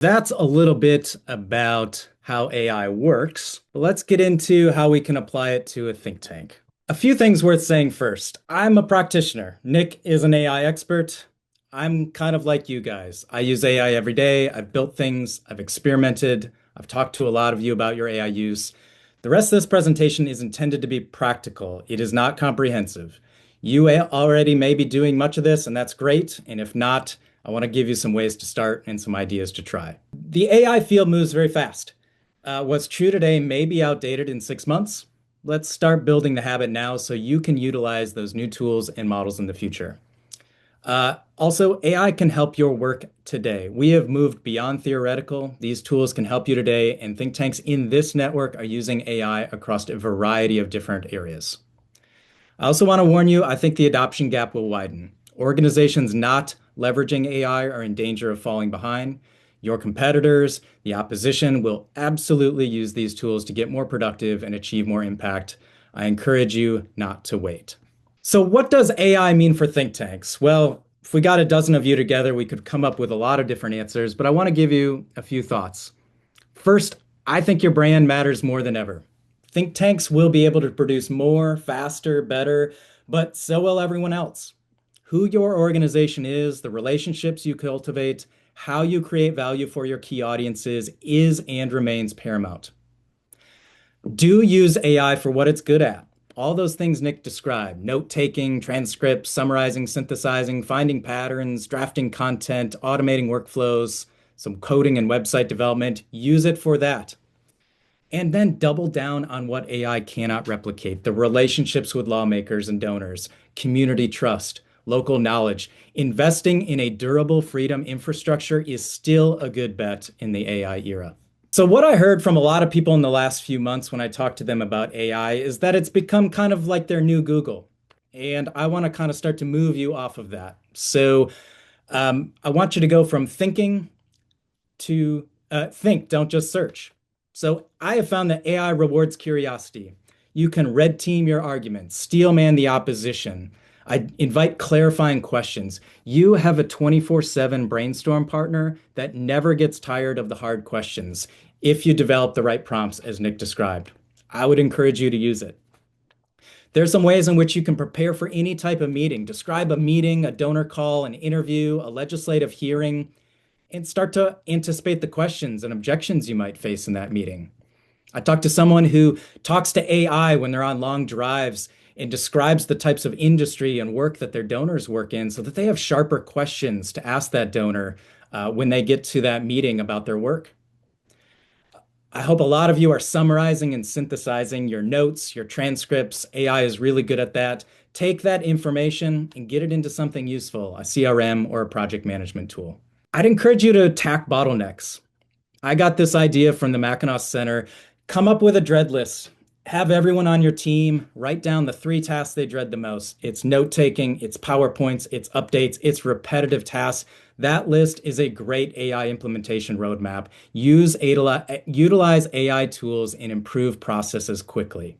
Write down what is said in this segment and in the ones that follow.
That's a little bit about how AI works. But let's get into how we can apply it to a think tank. A few things worth saying first. I'm a practitioner. Nick is an AI expert. I'm kind of like you guys. I use AI every day. I've built things, I've experimented, I've talked to a lot of you about your AI use. The rest of this presentation is intended to be practical. It is not comprehensive. Already may be doing much of this, and that's great. And if not, I want to give you some ways to start and some ideas to try. The AI field moves very fast. What's true today may be outdated in 6 months. Let's start building the habit now so you can utilize those new tools and models in the future. Also, AI can help your work today. We have moved beyond theoretical. These tools can help you today, and think tanks in this network are using AI across a variety of different areas. I also want to warn you, I think the adoption gap will widen. Organizations not leveraging AI are in danger of falling behind. Your competitors, the opposition, will absolutely use these tools to get more productive and achieve more impact. I encourage you not to wait. So, what does AI mean for think tanks? Well, if we got a dozen of you together, we could come up with a lot of different answers, but I want to give you a few thoughts. First, I think your brand matters more than ever. Think tanks will be able to produce more, faster, better, but so will everyone else. Who your organization is, the relationships you cultivate, how you create value for your key audiences is and remains paramount. Do use AI for what it's good at. All those things Nick described, note taking, transcripts, summarizing, synthesizing, finding patterns, drafting content, automating workflows, some coding and website development. Use it for that. And then double down on what AI cannot replicate, the relationships with lawmakers and donors, community trust, local knowledge. Investing in a durable freedom infrastructure is still a good bet in the AI era. So, what I heard from a lot of people in the last few months when I talked to them about AI is that it's become kind of like their new Google. And I want to kind of start to move you off of that. So, I want you to go from thinking to think, don't just search. So I have found that AI rewards curiosity. You can red team your arguments, steel man the opposition. I invite clarifying questions. You have a 24/7 brainstorm partner that never gets tired of the hard questions if you develop the right prompts, as Nick described. I would encourage you to use it. There's some ways in which you can prepare for any type of meeting. Describe a meeting, a donor call, an interview, a legislative hearing, and start to anticipate the questions and objections you might face in that meeting. I talked to someone who talks to AI when they're on long drives and describes the types of industry and work that their donors work in so that they have sharper questions to ask that donor when they get to that meeting about their work. I hope a lot of you are summarizing and synthesizing your notes, your transcripts. AI is really good at that. Take that information and get it into something useful, a CRM or a project management tool. I'd encourage you to attack bottlenecks. I got this idea from the Mackinac Center. Come up with a dread list. Have everyone on your team write down the three tasks they dread the most. It's note taking, it's PowerPoints, it's updates, it's repetitive tasks. That list is a great AI implementation roadmap. Utilize AI tools and improve processes quickly.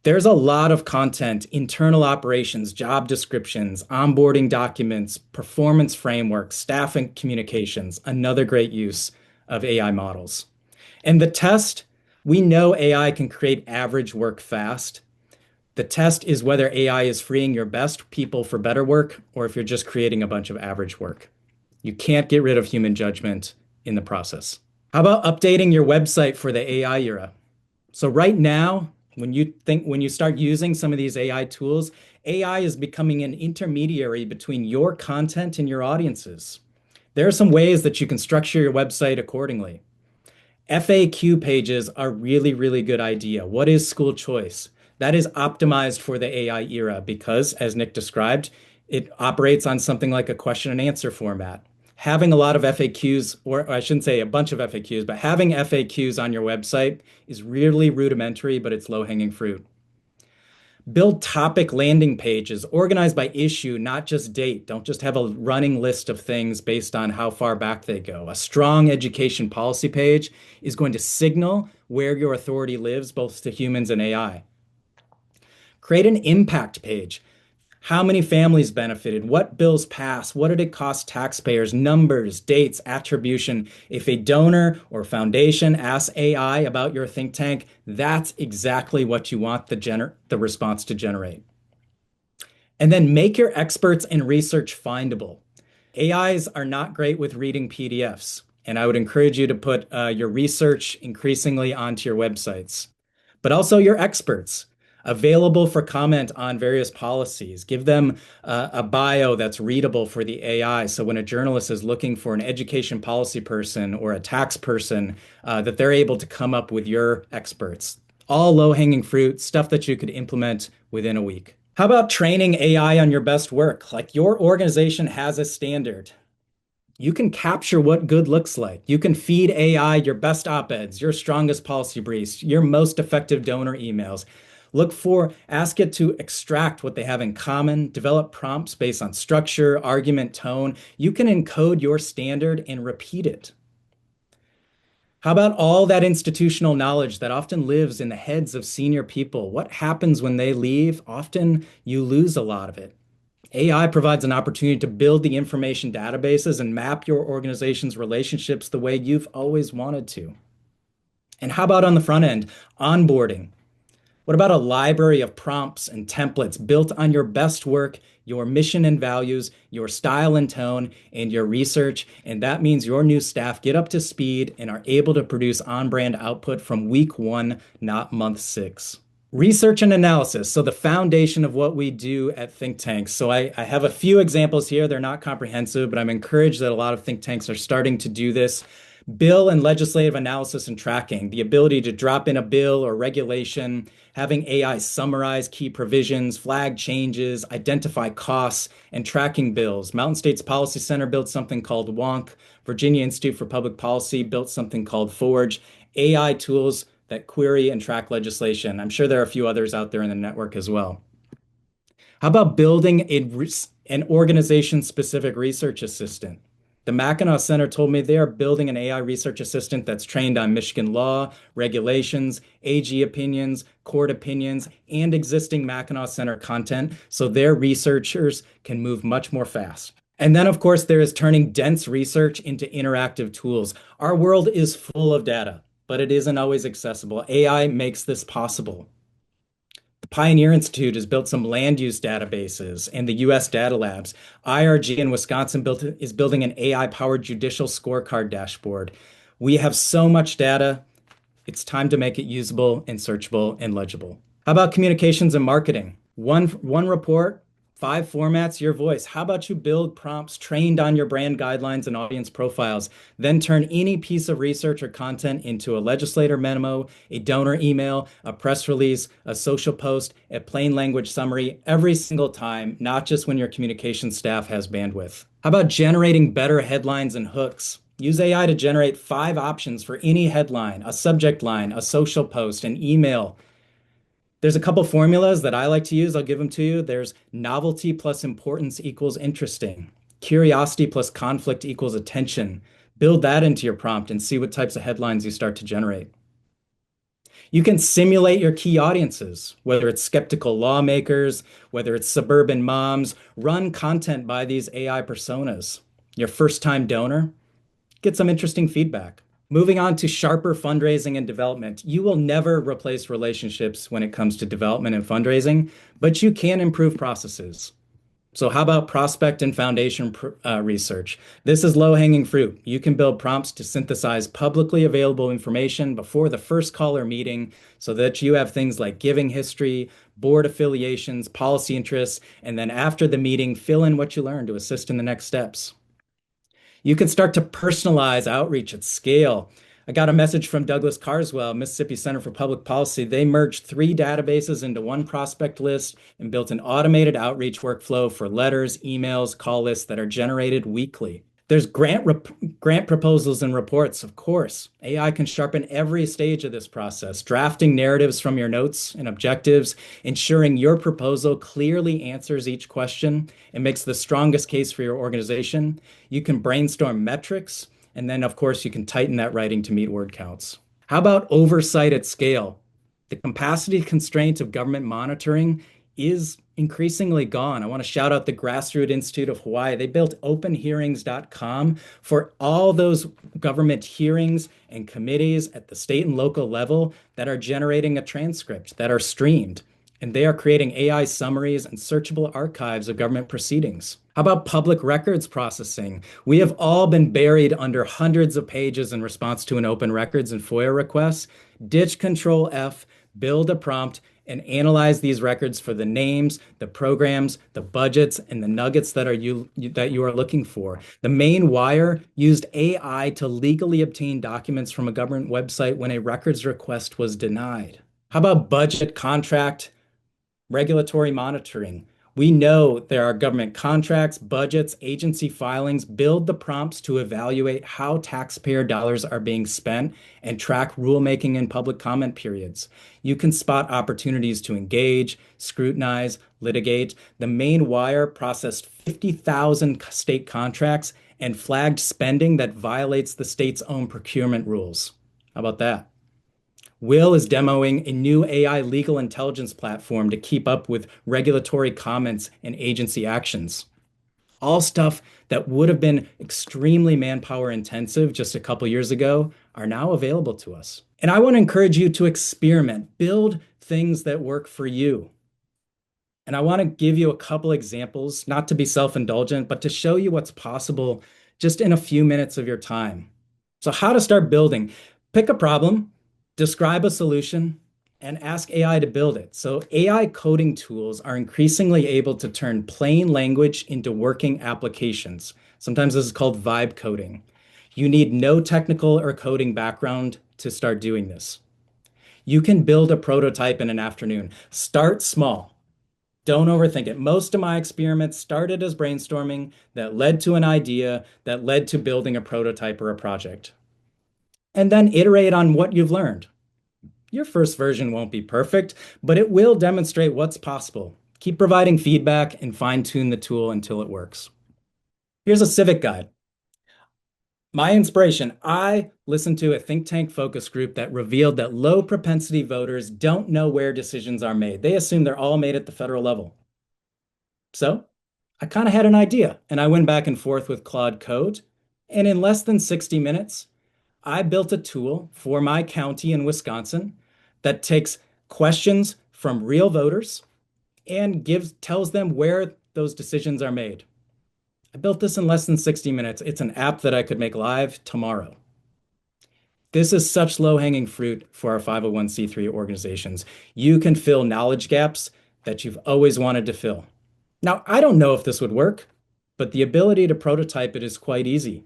There's a lot of content, internal operations, job descriptions, onboarding documents, performance frameworks, staff and communications, another great use of AI models. And the test, we know AI can create average work fast. The test is whether AI is freeing your best people for better work or if you're just creating a bunch of average work. You can't get rid of human judgment in the process. How about updating your website for the AI era? So right now, when you start using some of these AI tools, AI is becoming an intermediary between your content and your audiences. There are some ways that you can structure your website accordingly. FAQ pages are really, really good idea. What is school choice? That is optimized for the AI era because, as Nick described, it operates on something like a question and answer format. Having a lot of FAQs, or I shouldn't say a bunch of FAQs, but having FAQs on your website is really rudimentary, but it's low-hanging fruit. Build topic landing pages organized by issue, not just date. Don't just have a running list of things based on how far back they go. A strong education policy page is going to signal where your authority lives, both to humans and AI. Create an impact page. How many families benefited? What bills passed? What did it cost taxpayers? Numbers, dates, attribution. If a donor or foundation asks AI about your think tank, that's exactly what you want the response to generate. And then make your experts and research findable. AIs are not great with reading PDFs, and I would encourage you to put your research increasingly onto your websites, but also your experts available for comment on various policies. Give them a bio that's readable for the AI. So when a journalist is looking for an education policy person or a tax person, that they're able to come up with your experts. All low-hanging fruit, stuff that you could implement within a week. How about training AI on your best work? Like your organization has a standard. You can capture what good looks like. You can feed AI your best op-eds, your strongest policy briefs, your most effective donor emails. Ask it to extract what they have in common, develop prompts based on structure, argument, tone. You can encode your standard and repeat it. How about all that institutional knowledge that often lives in the heads of senior people? What happens when they leave? Often you lose a lot of it. AI provides an opportunity to build the information databases and map your organization's relationships the way you've always wanted to. And how about on the front end, onboarding? What about a library of prompts and templates built on your best work, your mission and values, your style and tone, and your research? And that means your new staff get up to speed and are able to produce on-brand output from week one, not month six. Research and analysis. So the foundation of what we do at think tanks. So I have a few examples here. They're not comprehensive, but I'm encouraged that a lot of think tanks are starting to do this. Bill and legislative analysis and tracking, the ability to drop in a bill or regulation, having AI summarize key provisions, flag changes, identify costs, and tracking bills. Mountain States Policy Center built something called WONK. Virginia Institute for Public Policy built something called Forge. AI tools that query and track legislation. I'm sure there are a few others out there in the network as well. How about building an organization-specific research assistant? The Mackinac Center told me they are building an AI research assistant that's trained on Michigan law, regulations, AG opinions, court opinions, and existing Mackinac Center content so their researchers can move much more fast. And then, of course, there is turning dense research into interactive tools. Our world is full of data, but it isn't always accessible. AI makes this possible. The Pioneer Institute has built some land use databases and the US Data Labs. IRG in Wisconsin is building an AI-powered judicial scorecard dashboard. We have so much data, it's time to make it usable and searchable and legible. How about communications and marketing? One report, 5 formats, your voice. How about you build prompts trained on your brand guidelines and audience profiles, then turn any piece of research or content into a legislator memo, a donor email, a press release, a social post, a plain language summary every single time, not just when your communication staff has bandwidth. How about generating better headlines and hooks? Use AI to generate 5 options for any headline, a subject line, a social post, an email. There's a couple formulas that I like to use. I'll give them to you. There's novelty plus importance equals interesting. Curiosity plus conflict equals attention. Build that into your prompt and see what types of headlines you start to generate. You can simulate your key audiences, whether it's skeptical lawmakers, whether it's suburban moms. Run content by these AI personas. Your first-time donor, get some interesting feedback. Moving on to sharper fundraising and development. You will never replace relationships when it comes to development and fundraising, but you can improve processes. So how about prospect and foundation research? This is low-hanging fruit. You can build prompts to synthesize publicly available information before the first call or meeting so that you have things like giving history, board affiliations, policy interests, and then after the meeting, fill in what you learned to assist in the next steps. You can start to personalize outreach at scale. I got a message from Douglas Carswell, Mississippi Center for Public Policy. They merged 3 databases into one prospect list and built an automated outreach workflow for letters, emails, call lists that are generated weekly. There's grant proposals and reports, of course. AI can sharpen every stage of this process, drafting narratives from your notes and objectives, ensuring your proposal clearly answers each question and makes the strongest case for your organization. You can brainstorm metrics, and then, of course, you can tighten that writing to meet word counts. How about oversight at scale? The capacity constraint of government monitoring is increasingly gone. I want to shout out the Grassroots Institute of Hawaii. They built openhearings.com for all those government hearings and committees at the state and local level that are generating a transcript, that are streamed. And they are creating AI summaries and searchable archives of government proceedings. How about public records processing? We have all been buried under hundreds of pages in response to an open records and FOIA request. Ditch Control F, build a prompt, and analyze these records for the names, the programs, the budgets, and the nuggets that you are looking for. The main wire used AI to legally obtain documents from a government website when a records request was denied. How about budget contract regulatory monitoring? We know there are government contracts, budgets, agency filings. Build the prompts to evaluate how taxpayer dollars are being spent and track rulemaking and public comment periods. You can spot opportunities to engage, scrutinize, litigate. The main wire processed 50,000 state contracts and flagged spending that violates the state's own procurement rules. How about that? Will is demoing a new AI legal intelligence platform to keep up with regulatory comments and agency actions. All stuff that would have been extremely manpower intensive just a couple years ago are now available to us. And I want to encourage you to experiment, build things that work for you. And I want to give you a couple examples, not to be self-indulgent, but to show you what's possible just in a few minutes of your time. So, how to start building? Pick a problem, describe a solution, and ask AI to build it. So, AI coding tools are increasingly able to turn plain language into working applications. Sometimes this is called vibe coding. You need no technical or coding background to start doing this. You can build a prototype in an afternoon. Start small. Don't overthink it. Most of my experiments started as brainstorming that led to an idea that led to building a prototype or a project. And then iterate on what you've learned. Your first version won't be perfect, but it will demonstrate what's possible. Keep providing feedback and fine tune the tool until it works. Here's a civic guide. My inspiration, I listened to a think tank focus group that revealed that low propensity voters don't know where decisions are made. They assume they're all made at the federal level. So I kind of had an idea and I went back and forth with Claude Code. And in less than 60 minutes, I built a tool for my county in Wisconsin that takes questions from real voters and tells them where those decisions are made. I built this in less than 60 minutes. It's an app that I could make live tomorrow. This is such low-hanging fruit for our 501c3 organizations. You can fill knowledge gaps that you've always wanted to fill. Now, I don't know if this would work, but the ability to prototype it is quite easy.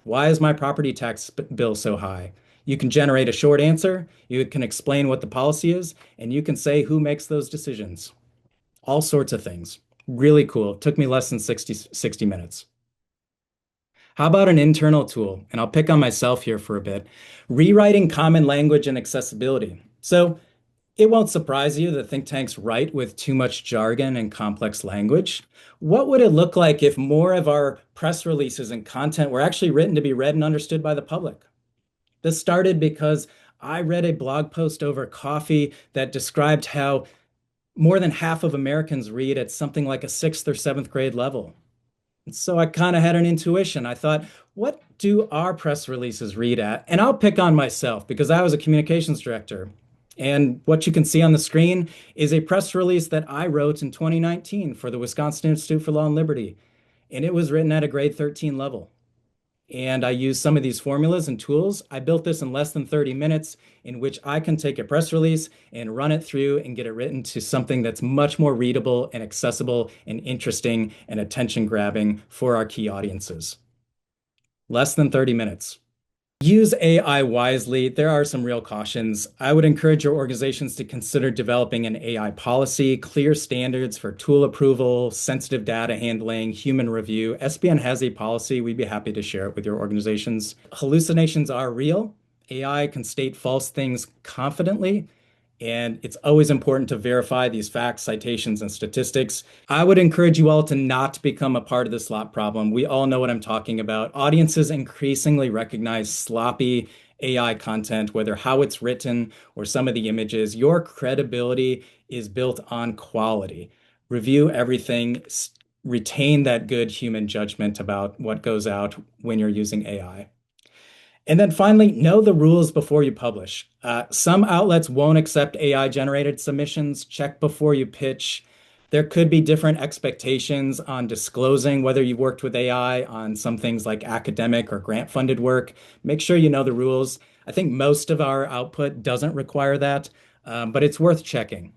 Why is my property tax bill so high? You can generate a short answer, you can explain what the policy is, and you can say who makes those decisions. All sorts of things. Really cool. It took me less than 60 minutes. How about an internal tool? And I'll pick on myself here for a bit. Rewriting common language and accessibility. So it won't surprise you that think tanks write with too much jargon and complex language. What would it look like if more of our press releases and content were actually written to be read and understood by the public? This started because I read a blog post over coffee that described how more than half of Americans read at something like a sixth or seventh grade level. So I kind of had an intuition. I thought, what do our press releases read at? And I'll pick on myself because I was a communications director. And what you can see on the screen is a press release that I wrote in 2019 for the Wisconsin Institute for Law and Liberty. And it was written at a grade 13 level. And I used some of these formulas and tools. I built this in less than 30 minutes, in which I can take a press release and run it through and get it written to something that's much more readable and accessible and interesting and attention grabbing for our key audiences. Less than 30 minutes. Use AI wisely. There are some real cautions. I would encourage your organizations to consider developing an AI policy, clear standards for tool approval, sensitive data handling, human review. SBN has a policy. We'd be happy to share it with your organizations. Hallucinations are real. AI can state false things confidently, and it's always important to verify these facts, citations, and statistics. I would encourage you all to not become a part of the slop problem. We all know what I'm talking about. Audiences increasingly recognize sloppy AI content, whether how it's written or some of the images. Your credibility is built on quality. Review everything, retain that good human judgment about what goes out when you're using AI. And then finally, know the rules before you publish. Some outlets won't accept AI generated submissions. Check before you pitch. There could be different expectations on disclosing whether you've worked with AI on some things like academic or grant funded work. Make sure you know the rules. I think most of our output doesn't require that, but it's worth checking.